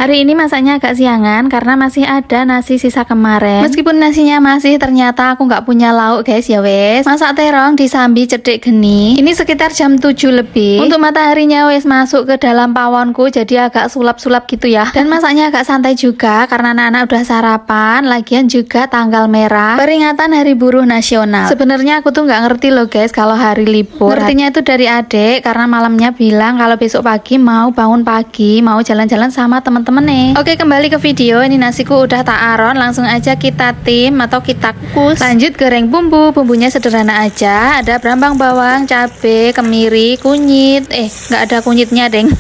Hari ini masaknya agak siangan karena masih ada nasi sisa kemarin. Meskipun nasinya masih, ternyata aku nggak punya lauk guys, ya wes. Masak terong disambi cedek geni. Ini sekitar jam 7 lebih. Untuk mataharinya wes masuk ke dalam pawonku, jadi agak sulap-sulap gitu ya. Dan masaknya agak santai juga karena anak-anak udah sarapan. Lagian juga tanggal merah peringatan Hari Buruh Nasional. Sebenarnya aku tuh nggak ngerti loh guys kalau hari libur. Ngertinya itu dari adik karena malamnya bilang kalau besok pagi mau bangun pagi, mau jalan-jalan sama temen-temen nih. Oke, kembali ke video. Ini nasiku udah tak aron, langsung aja kita tim atau kita kukus. Lanjut goreng bumbu. Bumbunya sederhana aja, ada berambang bawang, cabe, kemiri, kunyit. Nggak ada kunyitnya deng.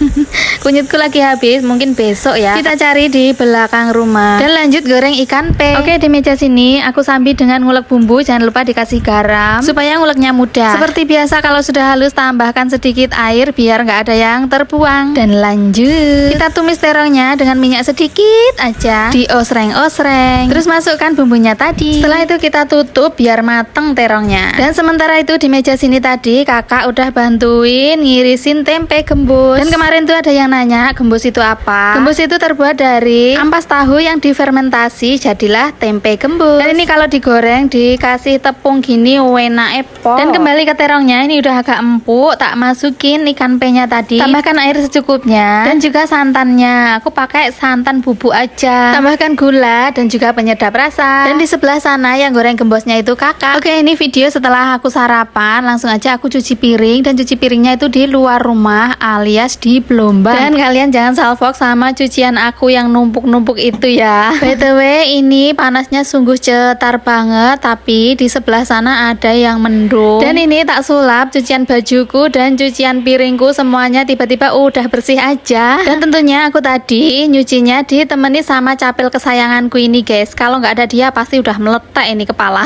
Kunyitku lagi habis, mungkin besok ya kita cari di belakang rumah. Dan lanjut goreng ikan pe. Oke, di meja sini aku sambil dengan ngulek bumbu. Jangan lupa dikasih garam supaya nguleknya mudah. Seperti biasa kalau sudah halus tambahkan sedikit air biar nggak ada yang terbuang. Dan lanjut kita tumis terongnya dengan minyak sedikit aja, diosreng-osreng. Terus masukkan bumbunya tadi. Setelah itu kita tutup biar mateng terongnya. Dan sementara itu di meja sini tadi kakak udah bantuin ngirisin tempe gembus. Dan kemarin tuh ada yang nanya gembus itu apa. Gembus itu terbuat dari ampas tahu yang difermentasi, jadilah tempe gembus. Dan ini kalau digoreng dikasih tepung gini enak epok. Dan kembali ke terongnya, ini udah agak empuk, tak masukin ikan pe nya tadi. Tambahkan air secukupnya dan juga santannya. Aku pakai santan bubuk aja. Tambahkan gula dan juga penyedap rasa. Dan di sebelah sana yang goreng gembosnya itu kakak. Oke, ini video setelah aku sarapan. Langsung aja aku cuci piring. Dan cuci piringnya itu di luar rumah alias di Blombang. Dan kalian jangan salfok sama cucian aku yang numpuk-numpuk itu ya. By the way, ini panasnya sungguh cetar banget. Tapi di sebelah sana ada yang mendung. Dan ini tak sulap cucian bajuku dan cucian piringku semuanya tiba-tiba udah bersih aja. Dan tentunya aku tadi nyucinya ditemani sama capil kesayanganku ini guys. Kalau nggak ada dia pasti udah meletak ini kepala.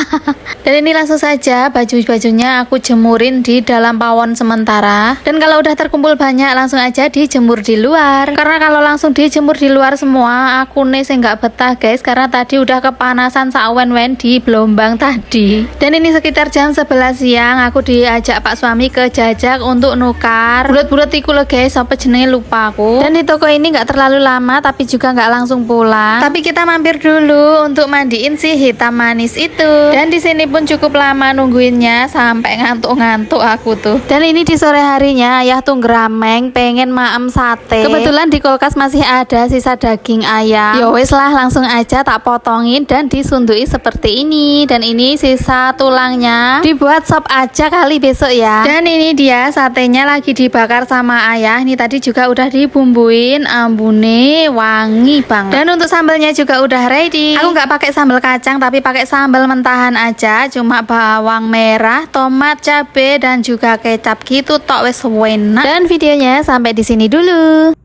Dan ini langsung saja baju-bajunya aku jemurin di dalam pawon sementara. Dan kalau udah terkumpul banyak langsung aja dijemur di luar. Karena kalau langsung dijemur di luar semua aku nih nggak betah guys. Karena tadi udah kepanasan sawen-wen di Blombang tadi. Dan ini sekitar jam 11 siang aku diajak pak suami ke Jajak untuk nukar bulat-bulat iku loh guys. Apa jenenge lupa aku. Dan di toko ini nggak terlalu lama tapi juga nggak langsung pulang. Tapi kita mampir dulu untuk mandiin si hitam manis itu. Dan di sini pun cukup lama nungguinnya sampai ngantuk-ngantuk aku tuh. Dan ini di sore harinya ayah tuh ngerameng pengen maem sate. Kebetulan di kulkas masih ada sisa daging ayam. Ya wes lah, langsung aja tak potongin dan disundui seperti ini. Dan ini sisa tulangnya dibuat sop aja kali besok ya. Dan ini dia satenya lagi dibakar sama ayah. Ini tadi juga udah dibumbuin, ambune wangi banget. Dan untuk sambelnya juga udah ready. Aku nggak pakai sambal kacang tapi pakai sambal mentahan aja, cuma bawang merah, tomat, cabe dan juga kecap gitu tok wes enak. Dan videonya sampai di sini dulu.